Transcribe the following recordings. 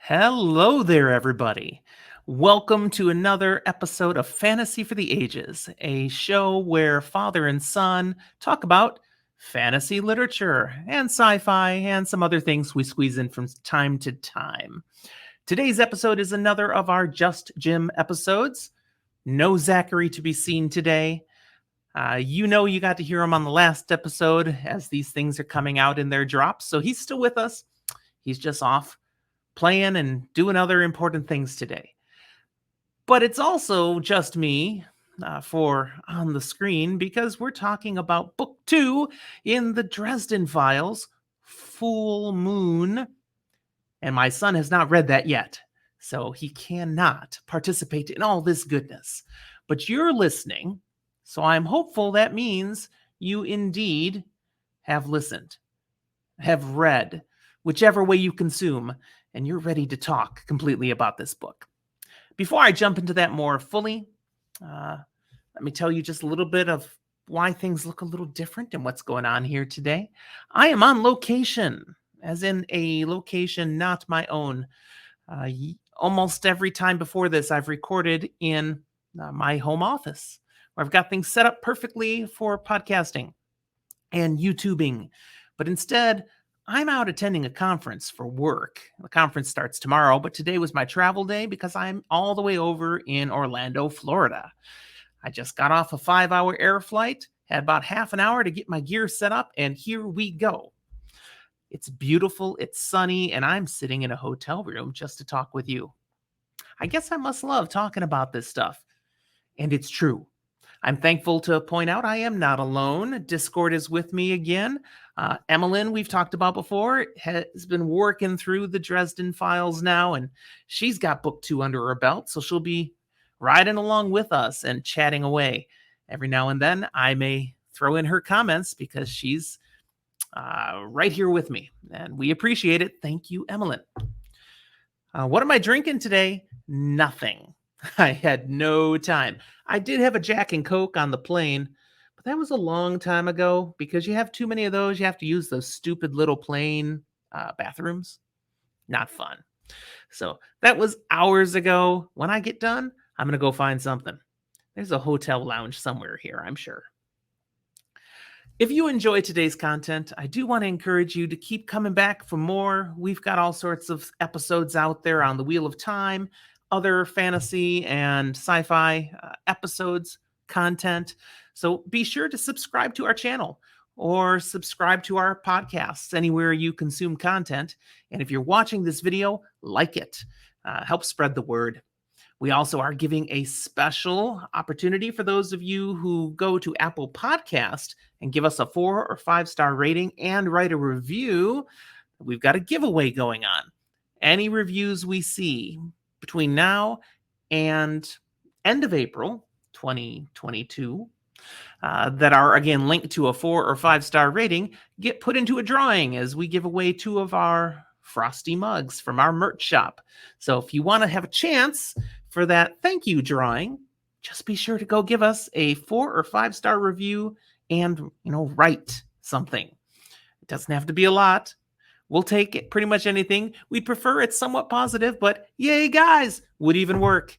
Hello there, everybody. Welcome to another episode of Fantasy for the Ages, a show where father and son talk about fantasy literature and sci fi and some other things we squeeze in from time to time. Today's episode is another of our Just Jim episodes. No Zachary to be seen today. You got to hear him on the last episode as these things are coming out in their drops, so he's still with us. He's just off playing and doing other important things today. But it's also just me for on the screen because we're talking about book 2 in the Dresden Files, Full Moon. And my son has not read that yet, so he cannot participate in all this goodness. But you're listening, so I'm hopeful that means you indeed have listened, have read, whichever way you consume, and you're ready to talk completely about this book. Before I jump into that more fully, let me tell you just a little bit of why things look a little different and what's going on here today. I am on location, as in a location not my own. Almost every time before this, I've recorded in my home office, where I've got things set up perfectly for podcasting and YouTubing. But instead, I'm out attending a conference for work. The conference starts tomorrow, but today was my travel day because I'm all the way over in Orlando, Florida. I just got off a 5-hour air flight, had about half an hour to get my gear set up, and here we go. It's beautiful, it's sunny, and I'm sitting in a hotel room just to talk with you. I guess I must love talking about this stuff. And it's true. I'm thankful to point out I am not alone. Discord is with me again. Emmeline, we've talked about before, has been working through the Dresden Files now, and she's got book 2 under her belt, so she'll be riding along with us and chatting away. Every now and then, I may throw in her comments because she's right here with me, and we appreciate it. Thank you, Emmeline. What am I drinking today? Nothing. I had no time. I did have a Jack and Coke on the plane, but that was a long time ago because you have too many of those. You have to use those stupid little plane bathrooms. Not fun. So that was hours ago. When I get done, I'm going to go find something. There's a hotel lounge somewhere here, I'm sure. If you enjoy today's content, I do want to encourage you to keep coming back for more. We've got all sorts of episodes out there on the Wheel of Time, other fantasy and sci-fi episodes, content. So be sure to subscribe to our channel or subscribe to our podcasts anywhere you consume content. And if you're watching this video, like it. Help spread the word. We also are giving a special opportunity for those of you who go to Apple Podcast and give us a 4 or 5-star rating and write a review. We've got a giveaway going on. Any reviews we see between now and end of April 2022 that are, again, linked to a 4 or 5-star rating get put into a drawing as we give away 2 of our frosty mugs from our merch shop. So if you want to have a chance for that thank you drawing, just be sure to go give us a 4 or 5-star review and, write something. It doesn't have to be a lot. We'll take it, pretty much anything. We'd prefer it's somewhat positive, but yay, guys, would even work.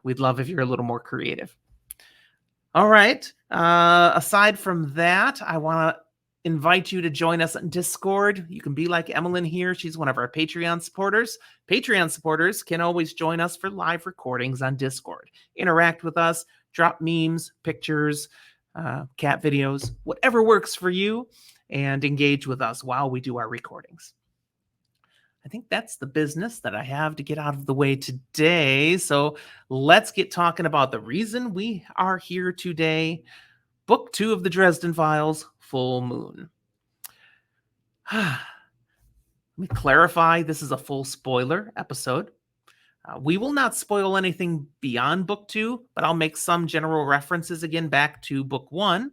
We'd love if you're a little more creative. All right. Aside from that, I want to invite you to join us on Discord. You can be like Emmeline here. She's one of our Patreon supporters. Patreon supporters can always join us for live recordings on Discord. Interact with us, drop memes, pictures, cat videos, whatever works for you, and engage with us while we do our recordings. I think that's the business that I have to get out of the way today. So let's get talking about the reason we are here today. Book 2 of the Dresden Files, Full Moon. Let me clarify, this is a full spoiler episode. We will not spoil anything beyond book 2, but I'll make some general references again back to book 1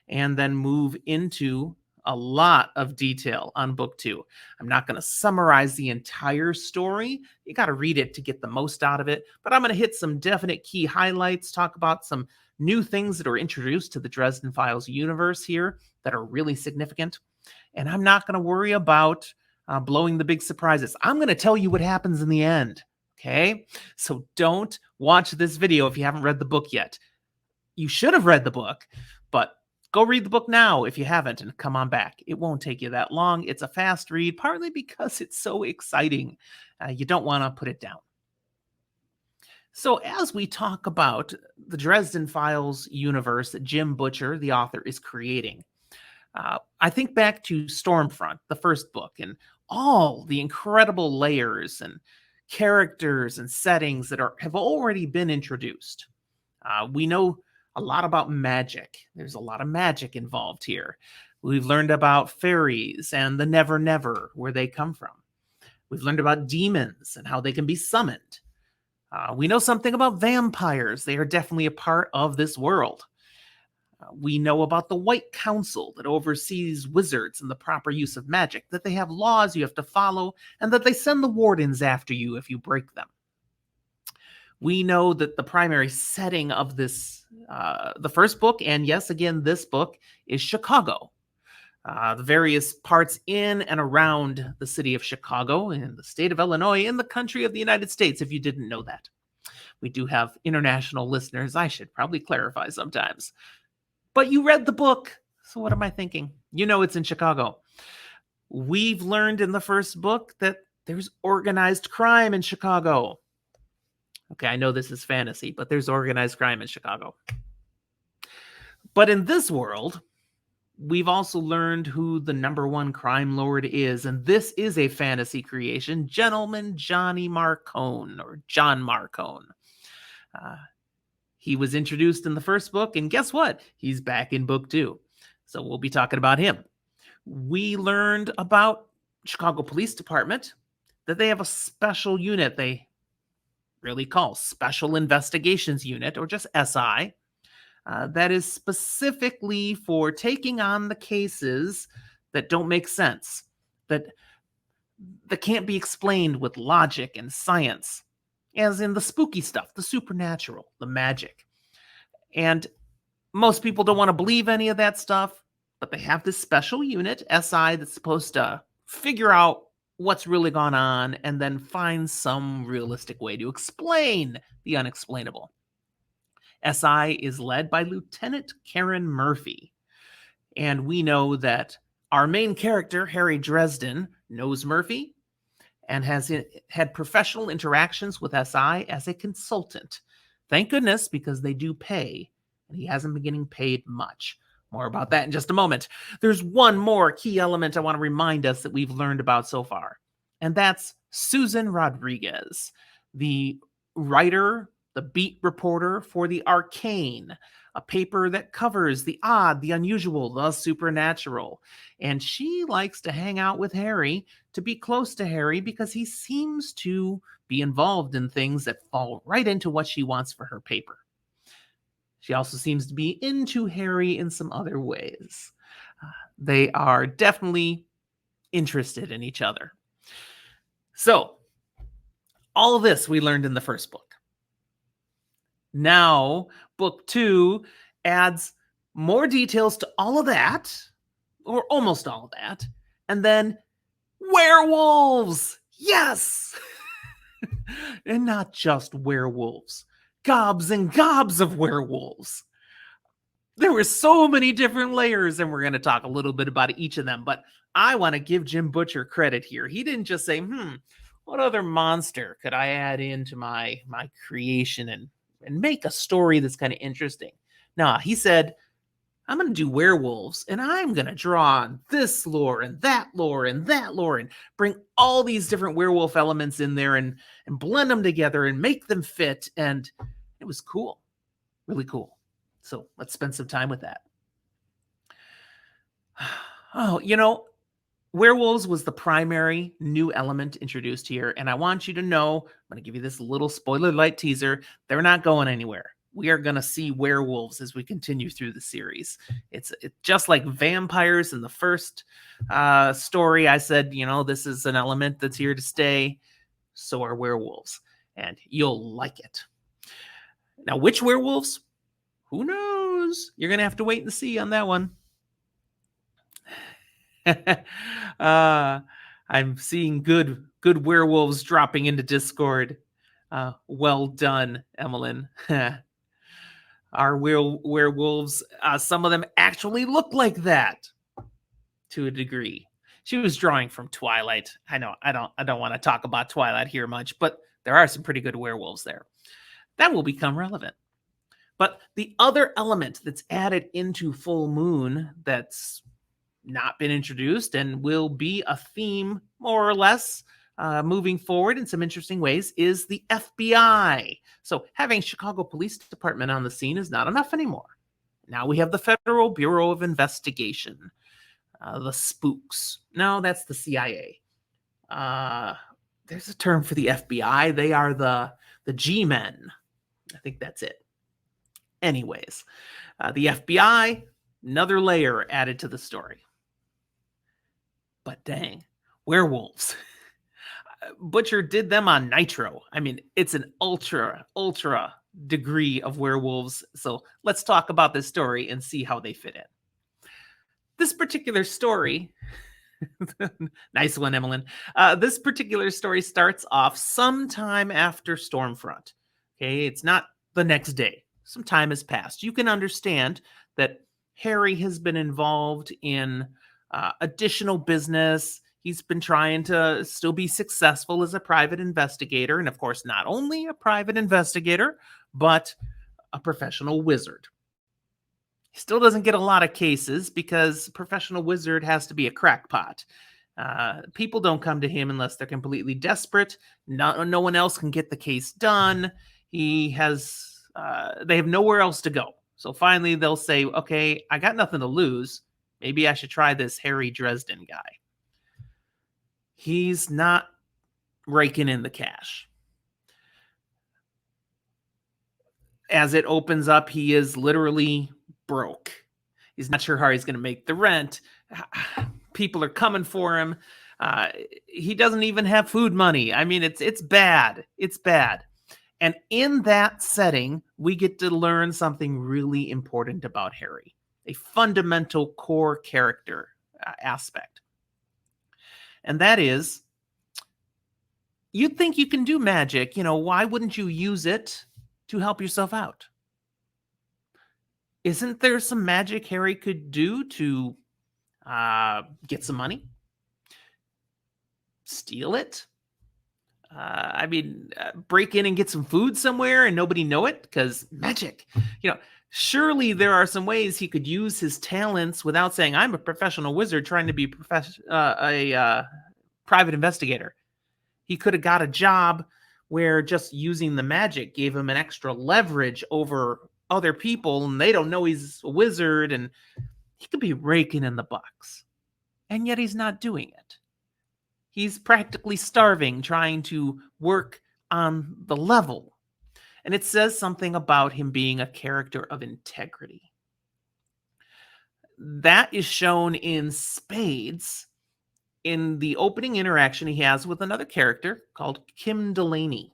and then move into a lot of detail on book 2. I'm not going to summarize the entire story. You got to read it to get the most out of it, but I'm going to hit some definite key highlights, talk about some new things that are introduced to the Dresden Files universe here that are really significant. And I'm not going to worry about blowing the big surprises. I'm going to tell you what happens in the end. Okay? So don't watch this video if you haven't read the book yet. You should have read the book, but go read the book now if you haven't and come on back. It won't take you that long. It's a fast read, partly because it's so exciting. You don't want to put it down. So as we talk about the Dresden Files universe that Jim Butcher, the author, is creating, I think back to Stormfront, the first book, and all the incredible layers and characters and settings that have already been introduced. We know a lot about magic. There's a lot of magic involved here. We've learned about fairies and the Never Never, where they come from. We've learned about demons and how they can be summoned. We know something about vampires. They are definitely a part of this world. We know about the White Council that oversees wizards and the proper use of magic, that they have laws you have to follow, and that they send the wardens after you if you break them. We know that the primary setting of this, the first book, and yes, again, this book, is Chicago. The various parts in and around the city of Chicago, in the state of Illinois, in the country of the United States, if you didn't know that. We do have international listeners. I should probably clarify sometimes. But you read the book, so what am I thinking? You know it's in Chicago. We've learned in the first book that there's organized crime in Chicago. Okay, I know this is fantasy, but there's organized crime in Chicago. But in this world, we've also learned who the number one crime lord is, and this is a fantasy creation, Gentleman Johnny Marcone, or John Marcone. He was introduced in the first book, and guess what? He's back in book 2. So we'll be talking about him. We learned about Chicago Police Department, that they have a special unit they really call Special Investigations Unit, or just SI, that is specifically for taking on the cases that don't make sense, that can't be explained with logic and science, as in the spooky stuff, the supernatural, the magic. And most people don't want to believe any of that stuff, but they have this special unit, SI, that's supposed to figure out what's really gone on and then find some realistic way to explain the unexplainable. SI is led by Lieutenant Karen Murphy. And we know that our main character, Harry Dresden, knows Murphy and has had professional interactions with SI as a consultant. Thank goodness, because they do pay, and he hasn't been getting paid much. More about that in just a moment. There's one more key element I want to remind us that we've learned about so far, and that's Susan Rodriguez, the writer, the beat reporter for The Arcane, a paper that covers the odd, the unusual, the supernatural. And she likes to hang out with Harry, to be close to Harry, because he seems to be involved in things that fall right into what she wants for her paper. She also seems to be into Harry in some other ways. They are definitely interested in each other. So, all of this we learned in the first book. Now, book 2 adds more details to all of that, or almost all of that, and then werewolves! Yes! And not just werewolves. Gobs and gobs of werewolves. There were so many different layers, and we're going to talk a little bit about each of them, but I want to give Jim Butcher credit here. He didn't just say, what other monster could I add into my creation and make a story that's kind of interesting? Nah, he said, I'm going to do werewolves, and I'm going to draw on this lore and that lore and that lore and bring all these different werewolf elements in there and blend them together and make them fit. And it was cool. Really cool. So let's spend some time with that. Oh, werewolves was the primary new element introduced here. And I want you to know, I'm going to give you this little spoiler light teaser. They're not going anywhere. We are going to see werewolves as we continue through the series. It's just like vampires in the first story. I said, this is an element that's here to stay. So are werewolves. And you'll like it. Now, which werewolves? Who knows? You're going to have to wait and see on that one. I I'm seeing good werewolves dropping into Discord. Well done, Emmeline. Our werewolves, some of them actually look like that to a degree. She was drawing from Twilight. I know I don't want to talk about Twilight here much, but there are some pretty good werewolves there. That will become relevant. But the other element that's added into Full Moon that's not been introduced and will be a theme more or less moving forward in some interesting ways is the FBI. So having Chicago Police Department on the scene is not enough anymore. Now we have the Federal Bureau of Investigation, the spooks. No, that's the CIA. There's a term for the FBI. They are the G-men. I think that's it. Anyways, the FBI, another layer added to the story. But dang, werewolves. Butcher did them on Nitro. I mean, it's an ultra degree of werewolves. So let's talk about this story and see how they fit in. This particular story, nice one, Emmeline. This particular story starts off sometime after Stormfront. Okay, it's not the next day. Some time has passed. You can understand that Harry has been involved in additional business. He's been trying to still be successful as a private investigator. And of course, not only a private investigator, but a professional wizard. He still doesn't get a lot of cases because professional wizard has to be a crackpot. People don't come to him unless they're completely desperate. No one else can get the case done. They have nowhere else to go. So finally they'll say, okay, I got nothing to lose. Maybe I should try this Harry Dresden guy. He's not raking in the cash. As it opens up, he is literally broke. He's not sure how he's going to make the rent. People are coming for him. He doesn't even have food money. I mean, it's bad. It's bad. And in that setting, we get to learn something really important about Harry, a fundamental core character aspect. And that is, you think you can do magic. Why wouldn't you use it to help yourself out? Isn't there some magic Harry could do to get some money? Steal it? Break in and get some food somewhere and nobody know it? Because magic. Surely there are some ways he could use his talents without saying, I'm a professional wizard trying to be a private investigator. He could have got a job where just using the magic gave him an extra leverage over other people and they don't know he's a wizard, and he could be raking in the bucks. And yet he's not doing it. He's practically starving trying to work on the level. And it says something about him being a character of integrity. That is shown in spades in the opening interaction he has with another character called Kim Delaney.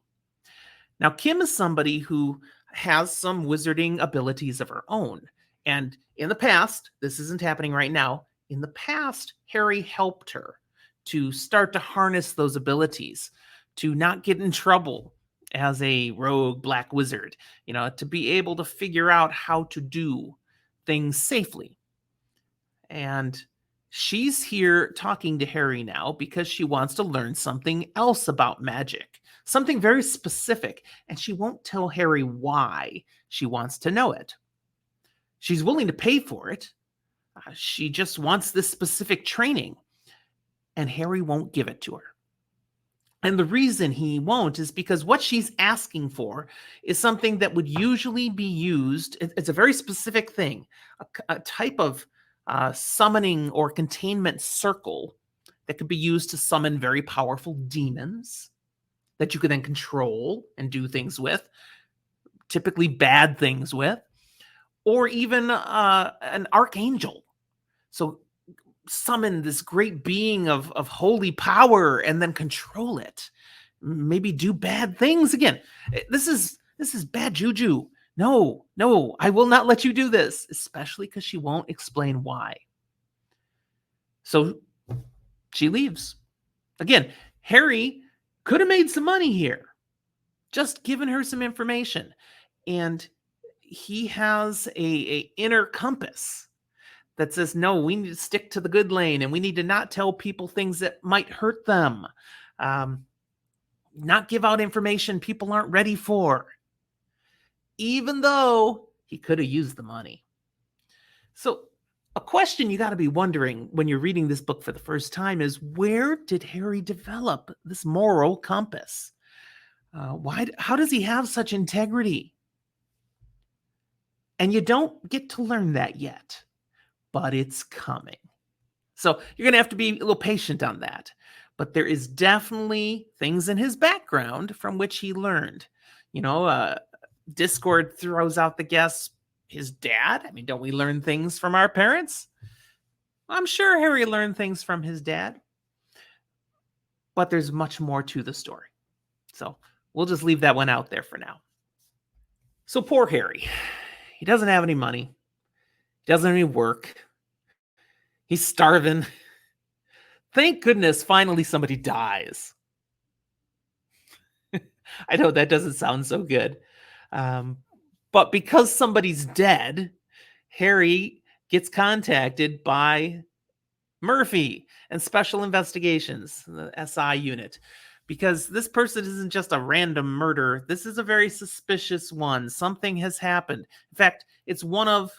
Now, Kim is somebody who has some wizarding abilities of her own. And in the past, this isn't happening right now, in the past, Harry helped her to start to harness those abilities, to not get in trouble as a rogue black wizard, to be able to figure out how to do things safely. And she's here talking to Harry now because she wants to learn something else about magic, something very specific, and she won't tell Harry why she wants to know it. She's willing to pay for it. She just wants this specific training, and Harry won't give it to her. And the reason he won't is because what she's asking for is something that would usually be used. It's a very specific thing, a type of summoning or containment circle that could be used to summon very powerful demons that you could then control and do things with, typically bad things with, or even an archangel. So summon this great being of holy power and then control it. Maybe do bad things again. This is bad juju. No, I will not let you do this, especially because she won't explain why. So she leaves. Again, Harry could have made some money here, just given her some information. And he has a inner compass that says, no, we need to stick to the good lane, and we need to not tell people things that might hurt them. Not give out information people aren't ready for, even though he could have used the money. So a question you got to be wondering when you're reading this book for the first time is, where did Harry develop this moral compass? How does he have such integrity? And you don't get to learn that yet, but it's coming. So you're going to have to be a little patient on that. But there is definitely things in his background from which he learned. Discord throws out the guess, his dad. I mean, don't we learn things from our parents? I'm sure Harry learned things from his dad. But there's much more to the story. So we'll just leave that one out there for now. So poor Harry. He doesn't have any money. He doesn't have any work. He's starving. Thank goodness finally somebody dies. I know that doesn't sound so good. But because somebody's dead, Harry gets contacted by Murphy and Special Investigations, the SI unit, because this person isn't just a random murder. This is a very suspicious one. Something has happened. In fact, it's one of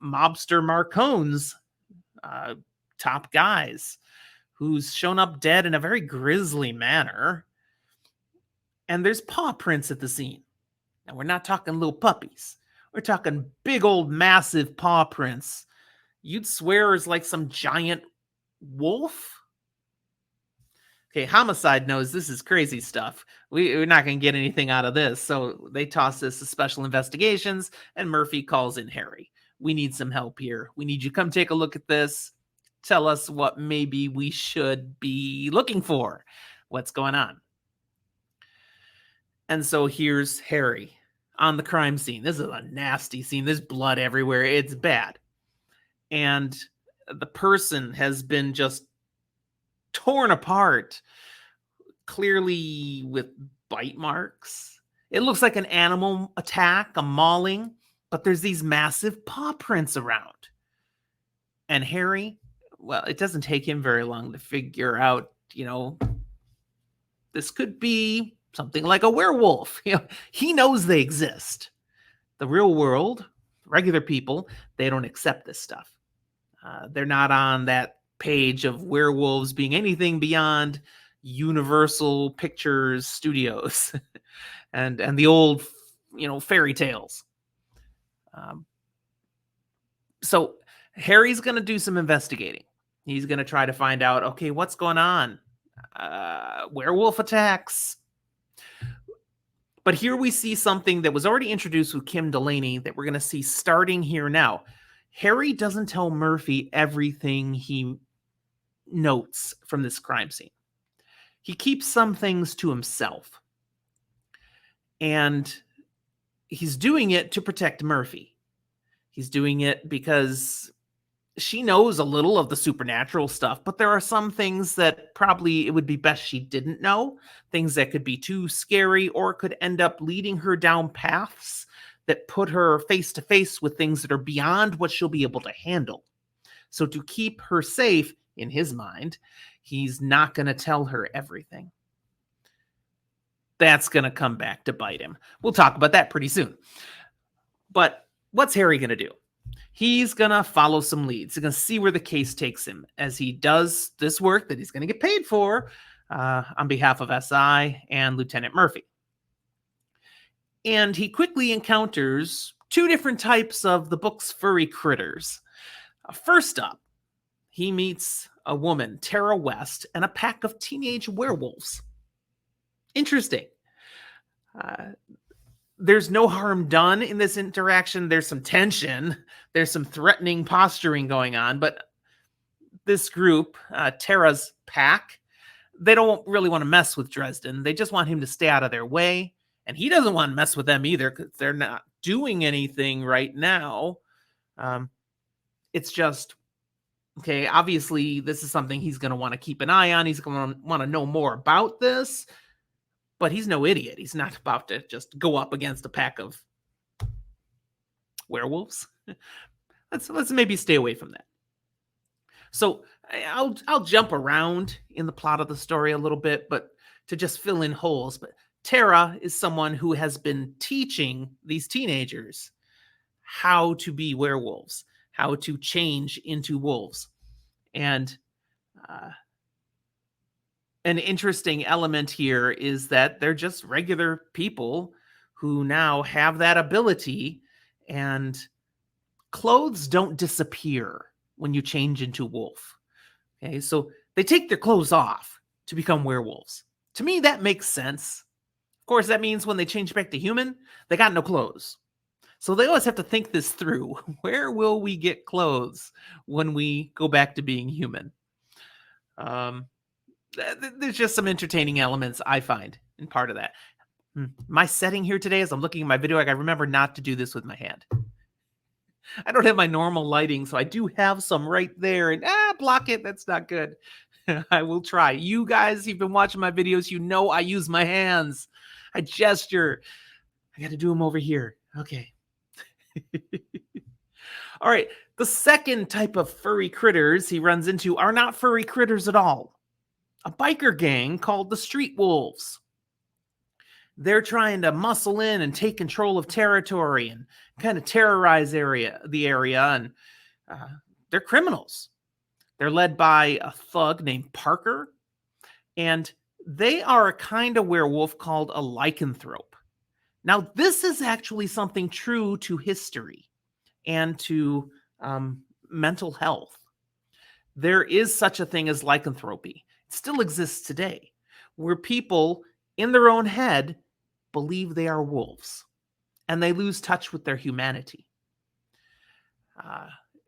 mobster Marcone's top guys who's shown up dead in a very grisly manner. And there's paw prints at the scene. Now, we're not talking little puppies. We're talking big old massive paw prints. You'd swear is like some giant wolf. Okay, Homicide knows this is crazy stuff. We're not going to get anything out of this. So they toss this to Special Investigations, and Murphy calls in Harry. We need some help here. We need you to come take a look at this. Tell us what maybe we should be looking for. What's going on? And so here's Harry on the crime scene. This is a nasty scene. There's blood everywhere. It's bad. And the person has been just torn apart, clearly with bite marks. It looks like an animal attack, a mauling, but there's these massive paw prints around. And Harry, well, it doesn't take him very long to figure out, this could be something like a werewolf. He knows they exist. The real world, regular people, they don't accept this stuff. They're not on that page of werewolves being anything beyond Universal Pictures Studios and the old, fairy tales. So Harry's going to do some investigating. He's going to try to find out, okay, what's going on? Werewolf attacks. But here we see something that was already introduced with Kim Delaney that we're going to see starting here now. Harry doesn't tell Murphy everything he notes from this crime scene. He keeps some things to himself. And he's doing it to protect Murphy. He's doing it because she knows a little of the supernatural stuff, but there are some things that probably it would be best she didn't know, things that could be too scary or could end up leading her down paths that put her face to face with things that are beyond what she'll be able to handle. So to keep her safe, in his mind, he's not going to tell her everything. That's going to come back to bite him. We'll talk about that pretty soon. But what's Harry going to do? He's going to follow some leads. He's going to see where the case takes him as he does this work that he's going to get paid for on behalf of SI and Lieutenant Murphy. And he quickly encounters two different types of the book's furry critters. First up, he meets a woman, Tara West, and a pack of teenage werewolves. Interesting. There's no harm done in this interaction. There's some tension. There's some threatening posturing going on. But this group, Tara's pack, they don't really want to mess with Dresden. They just want him to stay out of their way. And he doesn't want to mess with them either because they're not doing anything right now. It's just Okay, obviously, this is something he's going to want to keep an eye on. He's going to want to know more about this, but he's no idiot. He's not about to just go up against a pack of werewolves. Let's maybe stay away from that. So I'll jump around in the plot of the story a little bit, but to just fill in holes. But Tara is someone who has been teaching these teenagers how to be werewolves, how to change into wolves. And an interesting element here is that they're just regular people who now have that ability, and clothes don't disappear when you change into wolf. Okay, so they take their clothes off to become werewolves. To me, that makes sense. Of course, that means when they change back to human, they got no clothes. So they always have to think this through. Where will we get clothes when we go back to being human? There's just some entertaining elements I find in part of that. My setting here today, as I'm looking at my video, I remember not to do this with my hand. I don't have my normal lighting, so I do have some right there. And block it. That's not good. I will try. You guys, you've been watching my videos. You know I use my hands. I gesture. I got to do them over here. Okay. All right. The second type of furry critters he runs into are not furry critters at all. A biker gang called the Street Wolves. They're trying to muscle in and take control of territory and kind of terrorize the area, and they're criminals. They're led by a thug named Parker, and they are a kind of werewolf called a lycanthrope. Now, this is actually something true to history and to mental health. There is such a thing as lycanthropy. It still exists today, where people in their own head believe they are wolves and they lose touch with their humanity.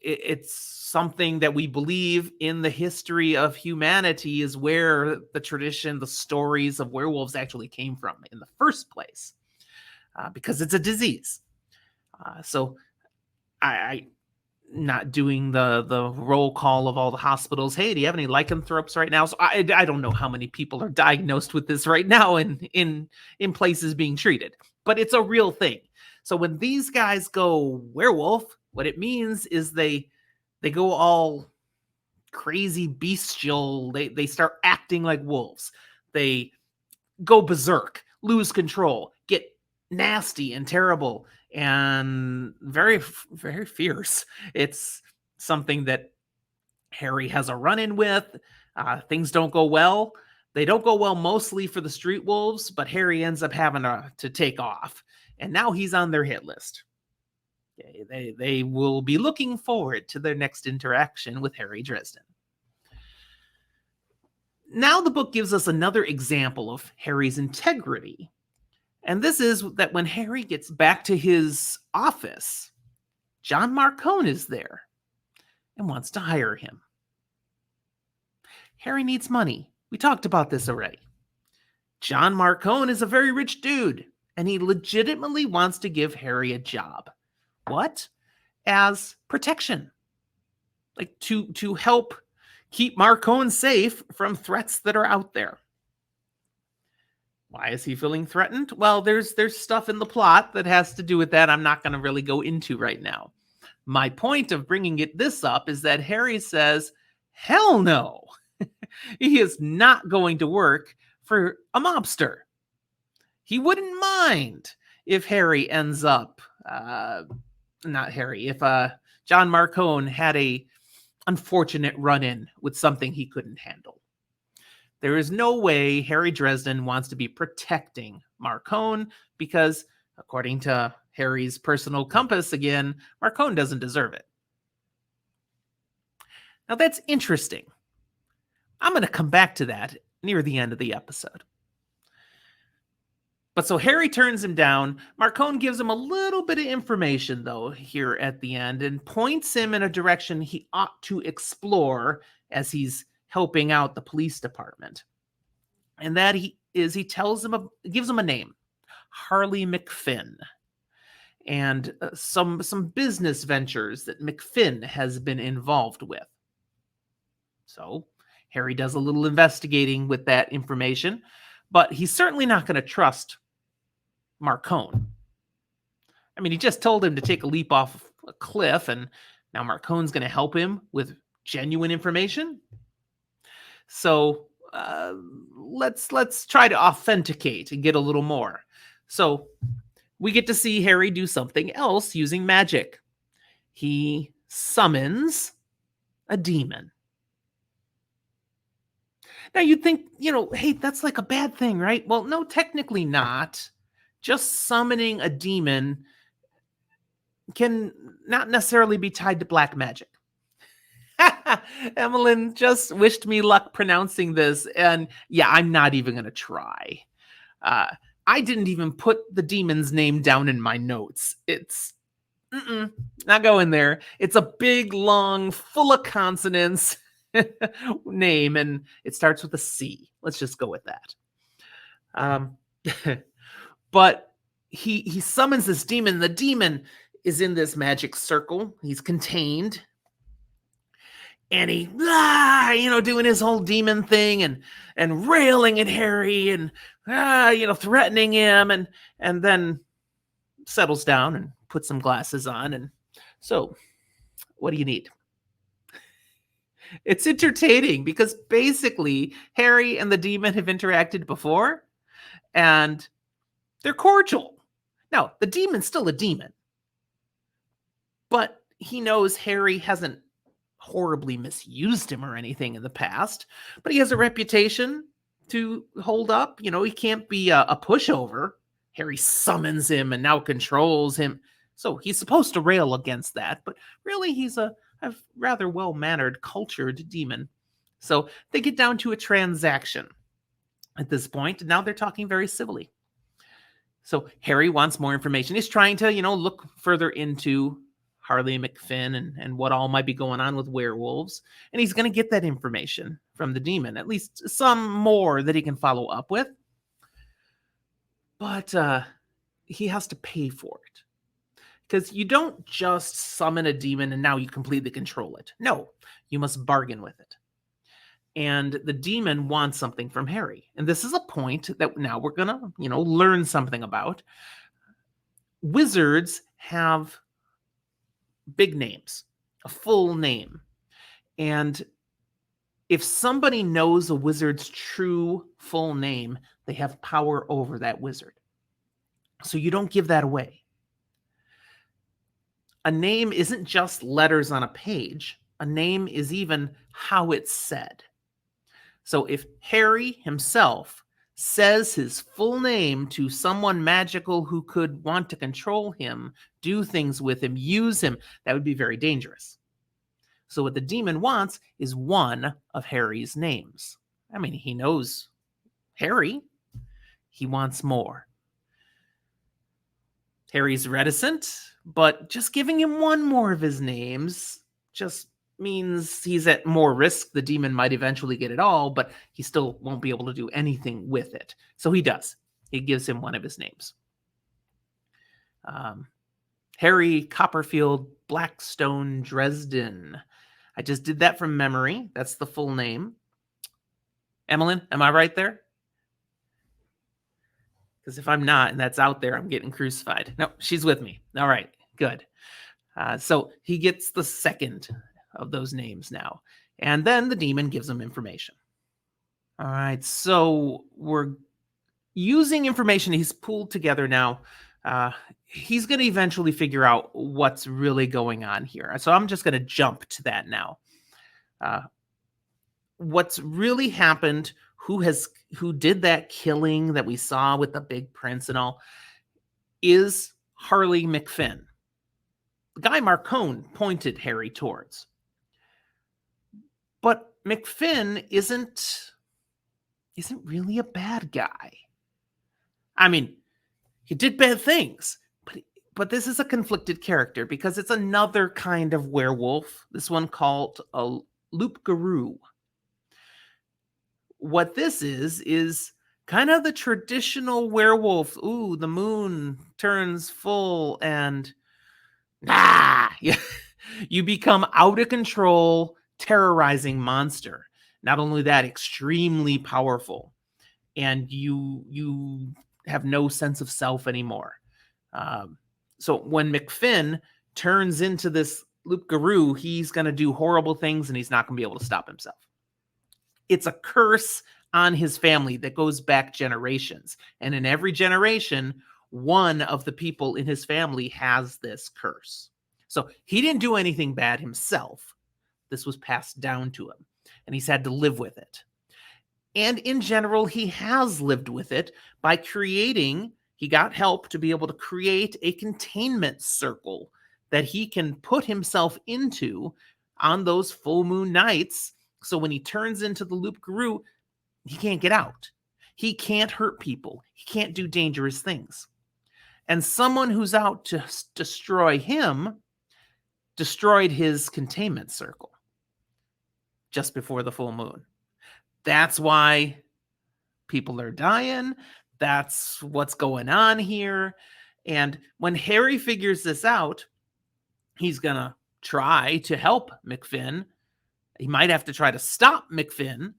It's something that we believe in the history of humanity is where the tradition, the stories of werewolves actually came from in the first place, because it's a disease. So I not doing the roll call of all the hospitals. Hey, do you have any lycanthropes right now? So I don't know how many people are diagnosed with this right now in places being treated, but it's a real thing. So when these guys go werewolf, what it means is they go all crazy bestial. They start acting like wolves. They go berserk, lose control, get nasty and terrible, and very, very fierce. It's something that Harry has a run-in with. Things don't go well. They don't go well mostly for the Street Wolves, but Harry ends up having to take off. And now he's on their hit list. They will be looking forward to their next interaction with Harry Dresden. Now the book gives us another example of Harry's integrity. And this is that when Harry gets back to his office, John Marcone is there and wants to hire him. Harry needs money. We talked about this already. John Marcone is a very rich dude, and he legitimately wants to give Harry a job. What? As protection. Like to help keep Marcone safe from threats that are out there. Why is he feeling threatened? Well, there's stuff in the plot that has to do with that I'm not going to really go into right now. My point of bringing this up is that Harry says, hell no. He is not going to work for a mobster. He wouldn't mind if Harry ends up, if John Marcone had a unfortunate run-in with something he couldn't handle. There is no way Harry Dresden wants to be protecting Marcone because, according to Harry's personal compass again, Marcone doesn't deserve it. Now that's interesting. I'm going to come back to that near the end of the episode. But so Harry turns him down. Marcone gives him a little bit of information, though, here at the end and points him in a direction he ought to explore as he's helping out the police department. And that he gives him a name, Harley McFinn, and some business ventures that McFinn has been involved with. So Harry does a little investigating with that information, but he's certainly not going to trust Marcone. I mean, he just told him to take a leap off a cliff, and now Marcone's going to help him with genuine information. So let's try to authenticate and get a little more. So we get to see Harry do something else using magic. He summons a demon. Now you'd think, hey, that's like a bad thing, right? Well, no, technically not. Just summoning a demon can not necessarily be tied to black magic. Emmeline just wished me luck pronouncing this, and yeah, I'm not even going to try. I didn't even put the demon's name down in my notes. It's not going there. It's a big, long, full of consonants name, and it starts with a C. Let's just go with that. But he summons this demon. The demon is in this magic circle. He's contained. And he, doing his whole demon thing and railing at Harry and, threatening him and then settles down and puts some glasses on. And so what do you need? It's entertaining because basically Harry and the demon have interacted before and they're cordial. Now, the demon's still a demon, but he knows Harry hasn't horribly misused him or anything in the past, but he has a reputation to hold up. He can't be a pushover. Harry summons him and now controls him. So he's supposed to rail against that, but really he's a rather well-mannered, cultured demon. So they get down to a transaction at this point, and now they're talking very civilly. So Harry wants more information. He's trying to, look further into Harley McFinn and what all might be going on with werewolves. And he's going to get that information from the demon, at least some more that he can follow up with. But he has to pay for it. Because you don't just summon a demon and now you completely control it. No, you must bargain with it. And the demon wants something from Harry. And this is a point that now we're going to, learn something about. Wizards have big names, a full name. And if somebody knows a wizard's true full name, they have power over that wizard. So you don't give that away. A name isn't just letters on a page. A name is even how it's said. So if Harry himself says his full name to someone magical who could want to control him, do things with him, use him, that would be very dangerous. So what the demon wants is one of Harry's names. I mean, he knows Harry. He wants more. Harry's reticent, but just giving him one more of his names just means he's at more risk. The demon might eventually get it all, but he still won't be able to do anything with it. So he does. He gives him one of his names. Harry Copperfield Blackstone Dresden. I just did that from memory. That's the full name. Emmeline, am I right there? Because if I'm not, and that's out there, I'm getting crucified. No, she's with me. All right, good. So he gets the second of those names now. And then the demon gives him information. All right, so we're using information he's pulled together now. He's going to eventually figure out what's really going on here. So I'm just going to jump to that now. What's really happened, who did that killing that we saw with the big prince and all, is Harley McFinn. The guy Marcone pointed Harry towards. But McFinn isn't really a bad guy. I mean, he did bad things, but this is a conflicted character because it's another kind of werewolf, this one called a loup-garou. What this is kind of the traditional werewolf. Ooh, the moon turns full and you become out of control, terrorizing monster. Not only that, extremely powerful. And you have no sense of self anymore. So when McFinn turns into this loup-garou, he's going to do horrible things and he's not going to be able to stop himself. It's a curse on his family that goes back generations. And in every generation, one of the people in his family has this curse. So he didn't do anything bad himself. This was passed down to him, and he's had to live with it. And in general, he has lived with it by he got help to be able to create a containment circle that he can put himself into on those full moon nights. So when he turns into the loup-garou, he can't get out. He can't hurt people. He can't do dangerous things. And someone who's out to destroy him destroyed his containment circle just before the full moon. That's why people are dying. That's what's going on here. And when Harry figures this out, he's going to try to help McFinn. He might have to try to stop McFinn.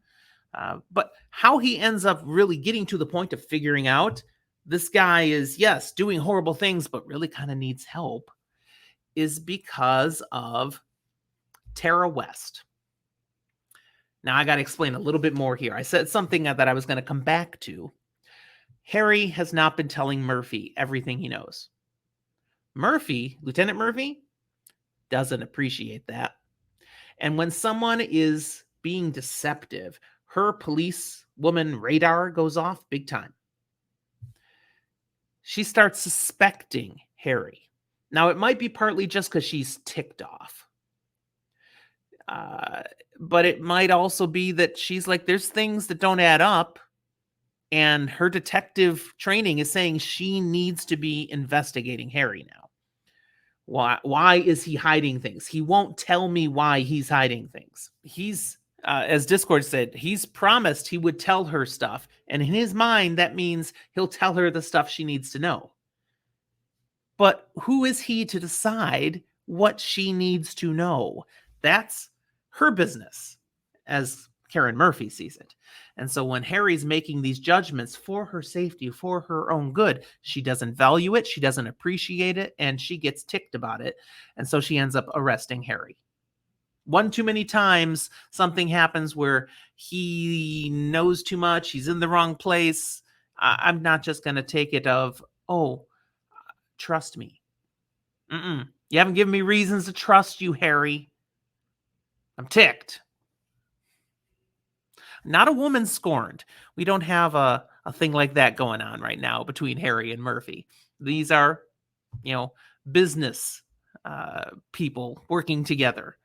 But how he ends up really getting to the point of figuring out this guy is, yes, doing horrible things, but really kind of needs help is because of Tara West. Now, I got to explain a little bit more here. I said something that I was going to come back to. Harry has not been telling Murphy everything he knows. Lieutenant Murphy, doesn't appreciate that. And when someone is being deceptive, her police woman radar goes off big time. She starts suspecting Harry. Now, it might be partly just because she's ticked off. But it might also be that she's like, there's things that don't add up. And her detective training is saying she needs to be investigating Harry now. Why is he hiding things? He won't tell me why he's hiding things. He's, as Discord said, he's promised he would tell her stuff. And in his mind, that means he'll tell her the stuff she needs to know. But who is he to decide what she needs to know? That's her business, as Karen Murphy sees it. And so when Harry's making these judgments for her safety, for her own good, she doesn't value it, she doesn't appreciate it, and she gets ticked about it. And so she ends up arresting Harry. One too many times, something happens where he knows too much, he's in the wrong place. I'm not just going to take it of, oh, trust me. You haven't given me reasons to trust you, Harry. I'm ticked. Not a woman scorned. We don't have a thing like that going on right now between Harry and Murphy. These are, business people working together.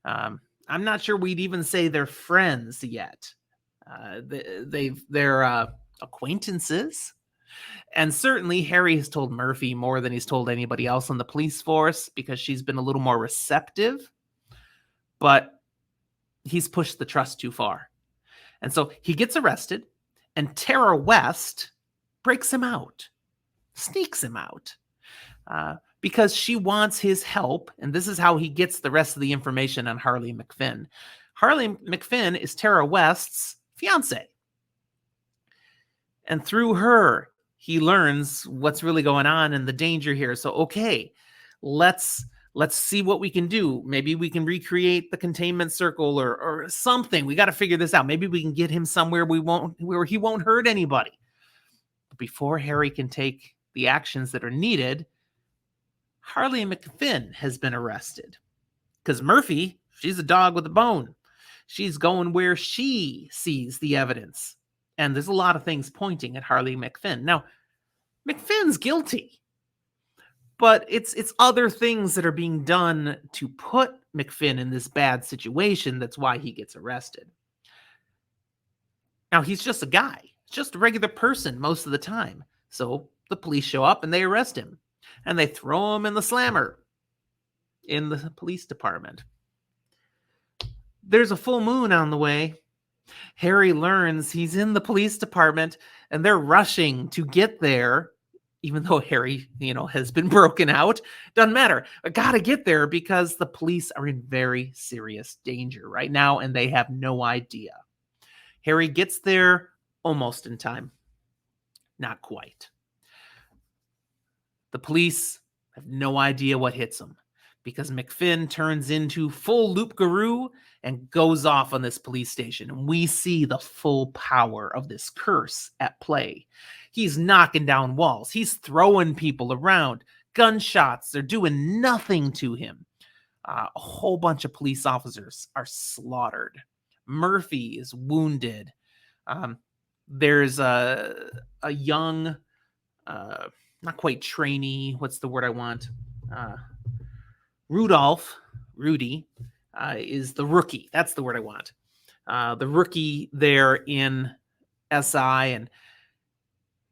I'm not sure we'd even say they're friends yet. They're acquaintances. And certainly Harry has told Murphy more than he's told anybody else on the police force because she's been a little more receptive. But he's pushed the trust too far. And so he gets arrested, and Tara West breaks him out, sneaks him out, because she wants his help. And this is how he gets the rest of the information on Harley McFinn. Harley McFinn is Tara West's fiance. And through her, he learns what's really going on and the danger here. So, okay, let's see what we can do. Maybe we can recreate the containment circle or something. We got to figure this out. Maybe we can get him somewhere where he won't hurt anybody. But before Harry can take the actions that are needed, Harley McFinn has been arrested. Because Murphy, she's a dog with a bone. She's going where she sees the evidence. And there's a lot of things pointing at Harley McFinn. Now, McFinn's guilty. But it's other things that are being done to put McFinn in this bad situation. That's why he gets arrested. Now, he's just a guy. Just a regular person most of the time. So the police show up and they arrest him. And they throw him in the slammer in the police department. There's a full moon on the way. Harry learns he's in the police department and they're rushing to get there even though Harry, has been broken out. Doesn't matter. I gotta get there because the police are in very serious danger right now, and they have no idea. Harry gets there almost in time. Not quite. The police have no idea what hits them because McFinn turns into full loup-garou and goes off on this police station. And we see the full power of this curse at play. He's knocking down walls. He's throwing people around. Gunshots, they're doing nothing to him. A whole bunch of police officers are slaughtered. Murphy is wounded. There's a young, not quite trainee, what's the word I want? Rudy, is the rookie. That's the word I want. The rookie there in SI, and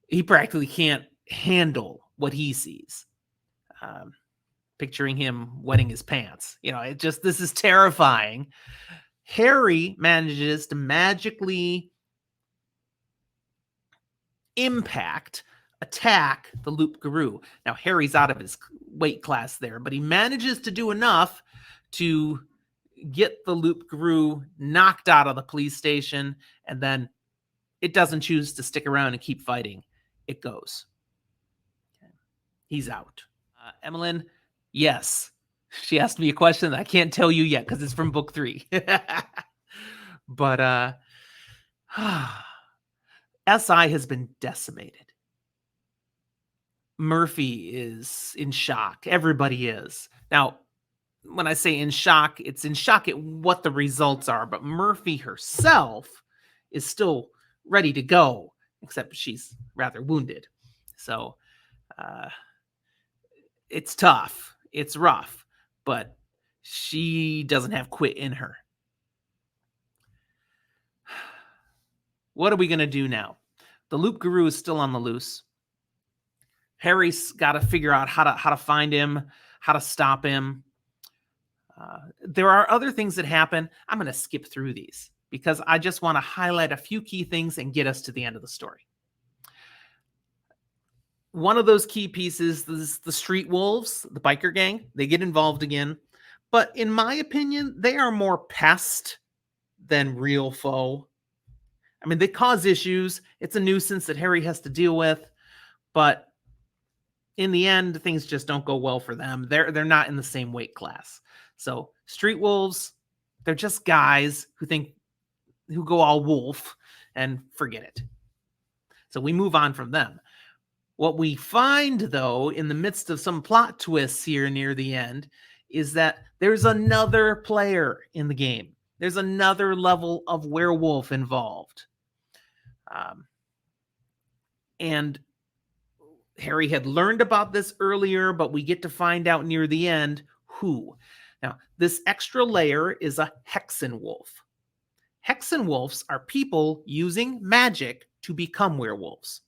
he practically can't handle what he sees. Picturing him wetting his pants. This is terrifying. Harry manages to magically attack the loup-garou. Now, Harry's out of his weight class there, but he manages to do enough to get the loup-garou knocked out of the police station, and then it doesn't choose to stick around and keep fighting. It goes. Okay. He's out. Emmeline, yes. She asked me a question that I can't tell you yet because it's from book 3. But SI has been decimated. Murphy is in shock. Everybody is. Now, when I say in shock, it's in shock at what the results are, but Murphy herself is still ready to go, except she's rather wounded. So it's tough. It's rough, but she doesn't have quit in her. What are we going to do now? The loup-garou is still on the loose. Harry's got to figure out how to find him, how to stop him. There are other things that happen. I'm going to skip through these because I just want to highlight a few key things and get us to the end of the story. One of those key pieces is the Street Wolves, the biker gang. They get involved again. But in my opinion, they are more pest than real foe. I mean, they cause issues. It's a nuisance that Harry has to deal with. But in the end, things just don't go well for them. They're not in the same weight class. So Street Wolves, they're just guys who go all wolf and forget it. So we move on from them. What we find, though, in the midst of some plot twists here near the end, is that there's another player in the game. There's another level of werewolf involved. And Harry had learned about this earlier, but we get to find out near the end who. Now, this extra layer is a Hexenwolf. Hexenwolves are people using magic to become werewolves.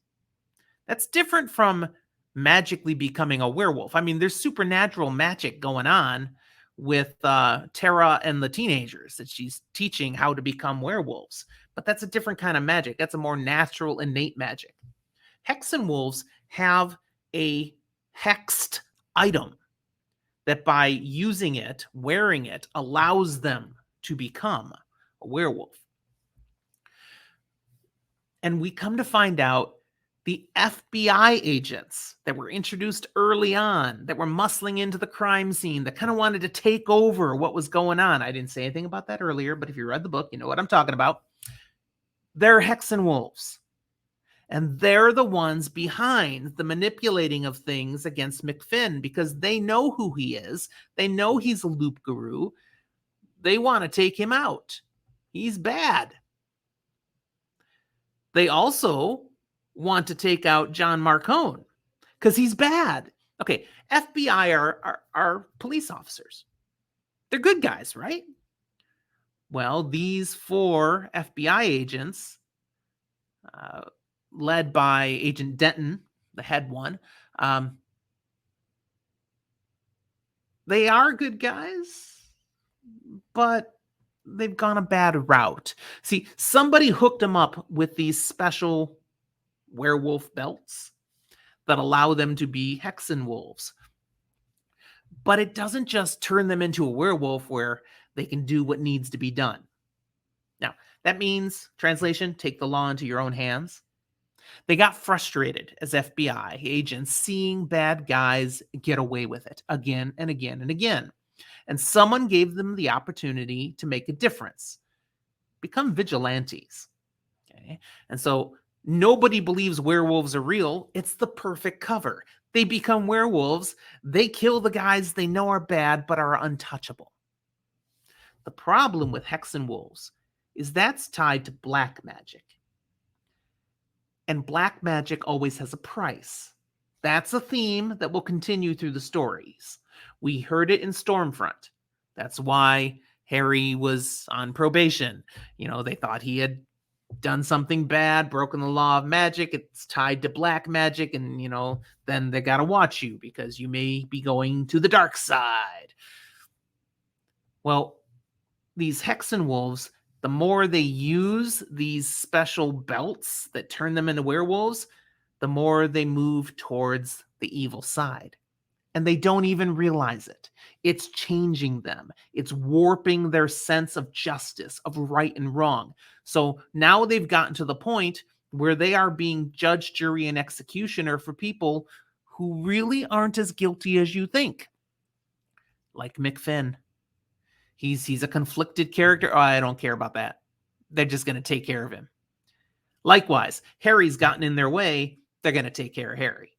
That's different from magically becoming a werewolf. I mean, there's supernatural magic going on with Tara and the teenagers that she's teaching how to become werewolves. But that's a different kind of magic. That's a more natural, innate magic. Hexenwolves have a hexed item that by using it, wearing it, allows them to become a werewolf. And we come to find out the FBI agents that were introduced early on, that were muscling into the crime scene, that kind of wanted to take over what was going on. I didn't say anything about that earlier, but if you read the book, you know what I'm talking about. They're Hexenwolves. And they're the ones behind the manipulating of things against McFinn because they know who he is. They know he's a loup-garou. They want to take him out. He's bad. They also want to take out John Marcone because he's bad. Okay, FBI are police officers. They're good guys, right? Well, these 4 FBI agents, led by Agent Denton, the head one, they are good guys, but they've gone a bad route. See, somebody hooked them up with these special werewolf belts that allow them to be Hexenwolves. But it doesn't just turn them into a werewolf where they can do what needs to be done. Now, that means, translation, take the law into your own hands. They got frustrated as FBI agents seeing bad guys get away with it again and again and again. And someone gave them the opportunity to make a difference, become vigilantes. Okay? And so nobody believes werewolves are real. It's the perfect cover. They become werewolves. They kill the guys they know are bad but are untouchable. The problem with Hexenwolves is that's tied to black magic. And black magic always has a price. That's a theme that will continue through the stories. We heard it in Stormfront. That's why Harry was on probation. They thought he had done something bad, broken the law of magic. It's tied to black magic, and then they got to watch you because you may be going to the dark side. Well, these Hexenwolves, the more they use these special belts that turn them into werewolves, the more they move towards the evil side. And they don't even realize it. It's changing them. It's warping their sense of justice, of right and wrong. So now they've gotten to the point where they are being judge, jury, and executioner for people who really aren't as guilty as you think. Like McFinn. He's a conflicted character. Oh, I don't care about that. They're just going to take care of him. Likewise, Harry's gotten in their way. They're going to take care of Harry.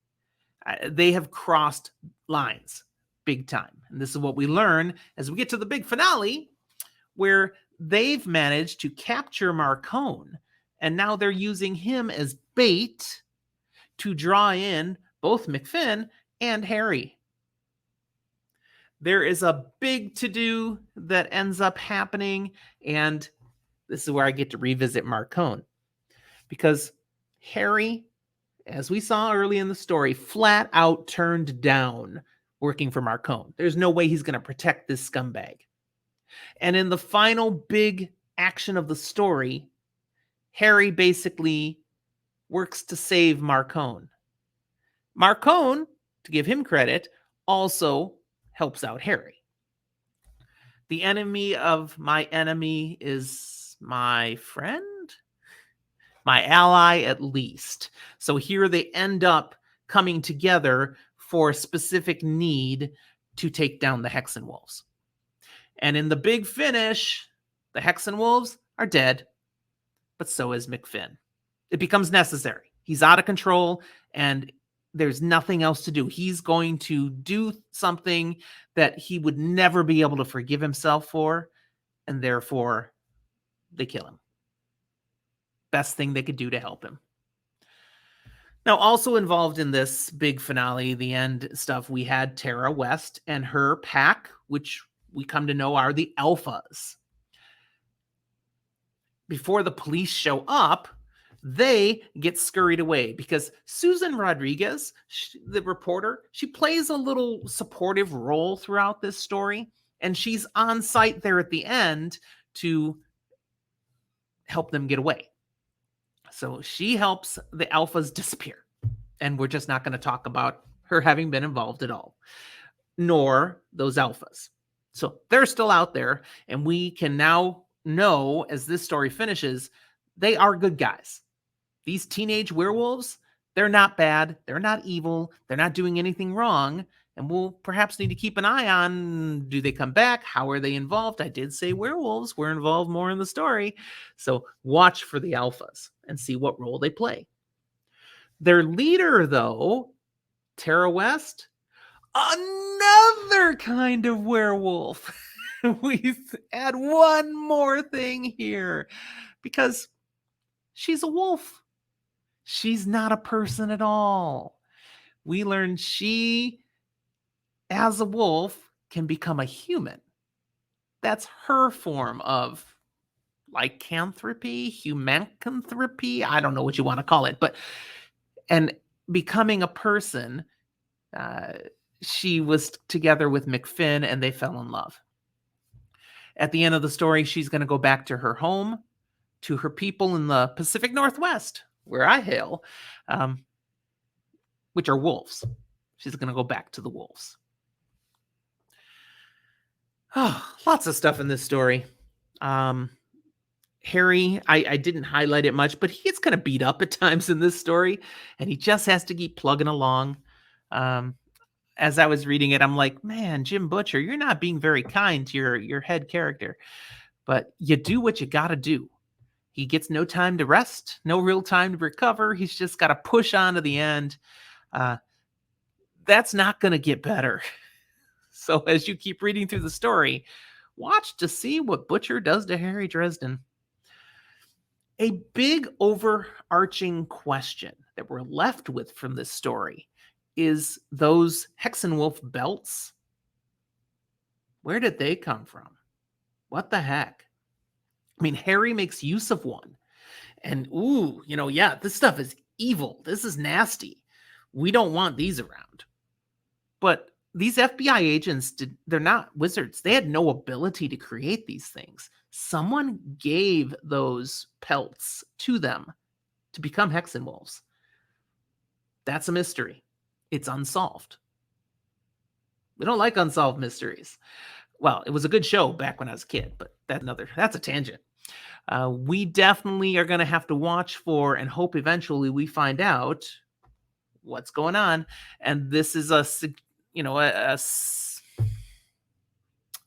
They have crossed lines big time. And this is what we learn as we get to the big finale, where they've managed to capture Marcone. And now they're using him as bait to draw in both McFinn and Harry. There is a big to-do that ends up happening, and this is where I get to revisit Marcone. Because Harry, as we saw early in the story, flat out turned down working for Marcone. There's no way he's going to protect this scumbag. And in the final big action of the story, Harry basically works to save Marcone. Marcone, to give him credit, also helps out Harry. The enemy of my enemy is my friend? My ally, at least. So here they end up coming together for a specific need to take down the Hexenwolves. And in the big finish, the Hexenwolves are dead, but so is McFinn. It becomes necessary. He's out of control, and there's nothing else to do. He's going to do something that he would never be able to forgive himself for, and therefore they kill him. Best thing they could do to help him. Now, also involved in this big finale, the end stuff, we had Tara West and her pack, which we come to know are the Alphas. Before the police show up, they get scurried away because Susan Rodriguez, the reporter, she plays a little supportive role throughout this story, and she's on site there at the end to help them get away. So she helps the Alphas disappear, and we're just not going to talk about her having been involved at all, nor those Alphas. So they're still out there, and we can now know, as this story finishes, they are good guys. These teenage werewolves, they're not bad, they're not evil, they're not doing anything wrong, and we'll perhaps need to keep an eye on, do they come back? How are they involved? I did say werewolves were involved more in the story, so watch for the Alphas and see what role they play. Their leader, though, Tara West, another kind of werewolf. We add one more thing here, because she's a wolf. She's not a person at all. We learn she, as a wolf, can become a human. That's her form of lycanthropy, humancanthropy. I don't know what you want to call it, and becoming a person, she was together with McFinn and they fell in love. At the end of the story, she's going to go back to her home, to her people in the Pacific Northwest, where I hail. which are wolves. She's going to go back to the wolves. Oh, lots of stuff in this story. Harry, I didn't highlight it much, but he gets kind of beat up at times in this story, and he just has to keep plugging along. As I was reading it, I'm like, man, Jim Butcher, you're not being very kind to your head character, but you do what you got to do. He gets no time to rest, no real time to recover. He's just got to push on to the end. That's not going to get better. So as you keep reading through the story, watch to see what Butcher does to Harry Dresden. A big overarching question that we're left with from this story is those Hexenwolf belts. Where did they come from? What the heck? I mean, Harry makes use of one. And this stuff is evil. This is nasty. We don't want these around. But these FBI agents, they're not wizards. They had no ability to create these things. Someone gave those pelts to them to become Hexenwolves. That's a mystery. It's unsolved. We don't like unsolved mysteries. Well, it was a good show back when I was a kid, but that's a tangent. We definitely are going to have to watch for and hope eventually we find out what's going on. And this is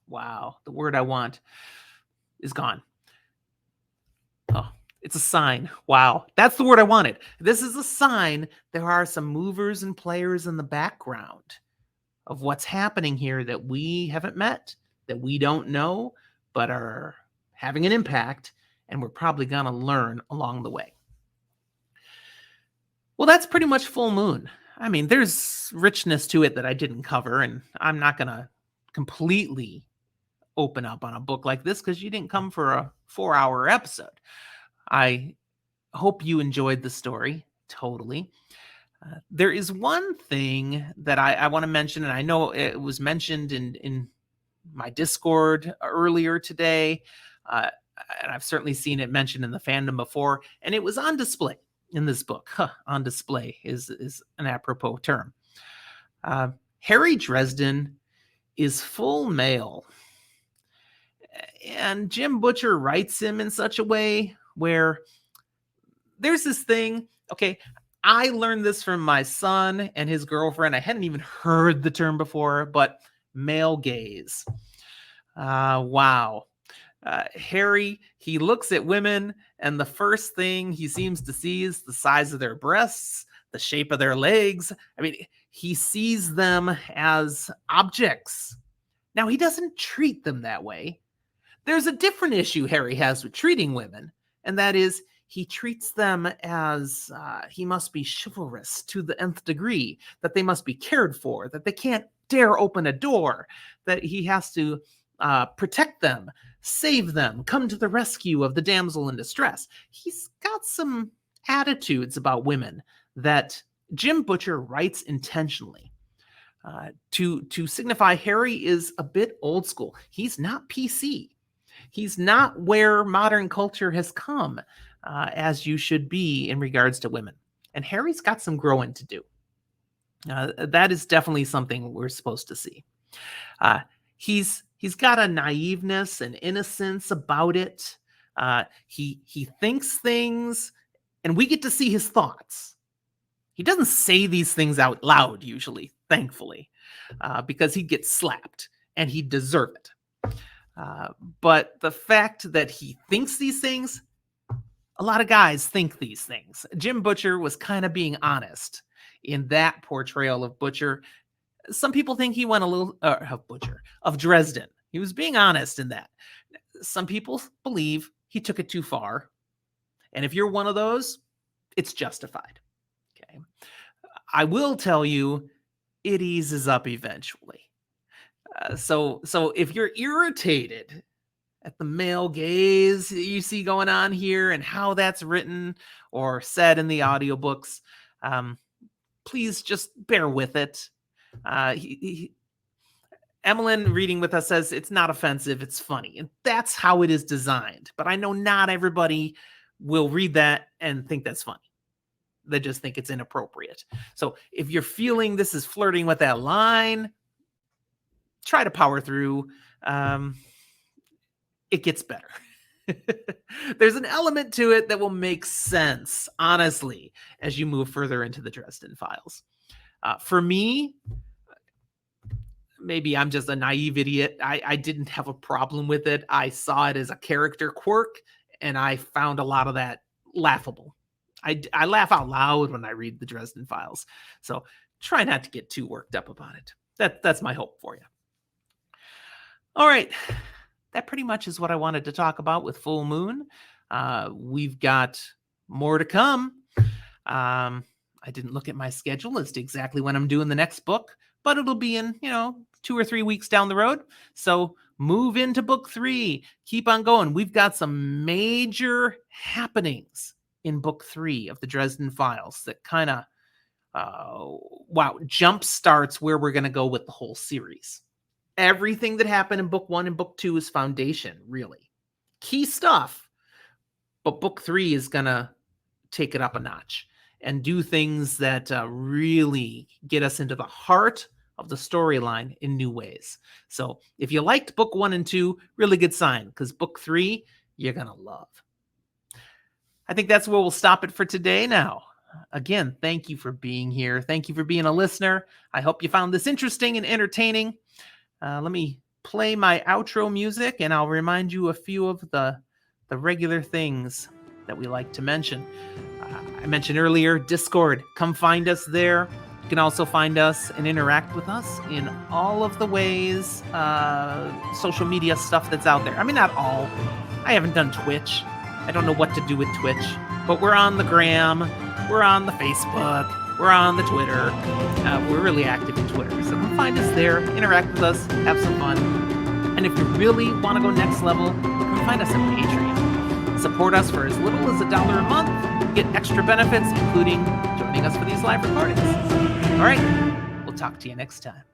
wow, the word I want is gone. Oh, it's a sign. Wow, that's the word I wanted. This is a sign there are some movers and players in the background of what's happening here that we haven't met, that we don't know, but are having an impact, and we're probably going to learn along the way. Well, that's pretty much Full Moon. I mean, there's richness to it that I didn't cover, and I'm not going to completely open up on a book like this because you didn't come for a 4-hour episode. I hope you enjoyed the story, totally. There is one thing that I want to mention, and I know it was mentioned in my Discord earlier today, and I've certainly seen it mentioned in the fandom before, and it was on display in this book. On display is an apropos term. Harry Dresden is full male. And Jim Butcher writes him in such a way where there's this thing, okay, I learned this from my son and his girlfriend. I hadn't even heard the term before, but male gaze. Wow. Harry, he looks at women, and the first thing he seems to see is the size of their breasts, the shape of their legs. I mean, he sees them as objects. Now, he doesn't treat them that way. There's a different issue Harry has with treating women, and that is he treats them as he must be chivalrous to the nth degree, that they must be cared for, that they can't dare open a door, that he has to protect them, save them, come to the rescue of the damsel in distress. He's got some attitudes about women that Jim Butcher writes intentionally to signify Harry is a bit old school. He's not PC. He's not where modern culture has come as you should be in regards to women. And Harry's got some growing to do. That is definitely something we're supposed to see. He's got a naiveness and innocence about it. He thinks things, and we get to see his thoughts. He doesn't say these things out loud usually, thankfully, because he gets slapped, and he'd deserve it. But the fact that he thinks these things, a lot of guys think these things. Jim Butcher was kind of being honest in that portrayal of Butcher. Some people think he went a little of Dresden. He was being honest in that. Some people believe he took it too far. And if you're one of those, it's justified. Okay. I will tell you, it eases up eventually. So if you're irritated at the male gaze you see going on here and how that's written or said in the audiobooks, please just bear with it. Emmeline reading with us says it's not offensive, it's funny. And that's how it is designed. But I know not everybody will read that and think that's funny. that just think it's inappropriate. So if you're feeling this is flirting with that line, try to power through. It gets better. There's an element to it that will make sense, honestly, as you move further into the Dresden Files. For me, maybe I'm just a naive idiot. I didn't have a problem with it. I saw it as a character quirk, and I found a lot of that laughable. I laugh out loud when I read the Dresden Files. So try not to get too worked up about it. That's my hope for you. All right. That pretty much is what I wanted to talk about with Full Moon. We've got more to come. I didn't look at my schedule as to exactly when I'm doing the next book, but it'll be in, 2 or 3 weeks down the road. So move into book 3. Keep on going. We've got some major happenings in book 3 of the Dresden Files that kind of, jump starts where we're going to go with the whole series. Everything that happened in book 1 and book 2 is foundation, really. Key stuff. But book 3 is going to take it up a notch and do things that really get us into the heart of the storyline in new ways. So if you liked book 1 and 2, really good sign, because book 3, you're going to love. I think that's where we'll stop it for today now. Again, thank you for being here. Thank you for being a listener. I hope you found this interesting and entertaining. Let me play my outro music, and I'll remind you a few of the regular things that we like to mention. I mentioned earlier, Discord. Come find us there. You can also find us and interact with us in all of the ways, social media stuff that's out there. I mean, not all. I haven't done Twitch. I don't know what to do with Twitch, but we're on the Gram. We're on the Facebook. We're on the Twitter. We're really active in Twitter. So come find us there, interact with us, have some fun. And if you really want to go next level, come find us on Patreon. Support us for as little as $1 a month. Get extra benefits, including joining us for these live recordings. All right, we'll talk to you next time.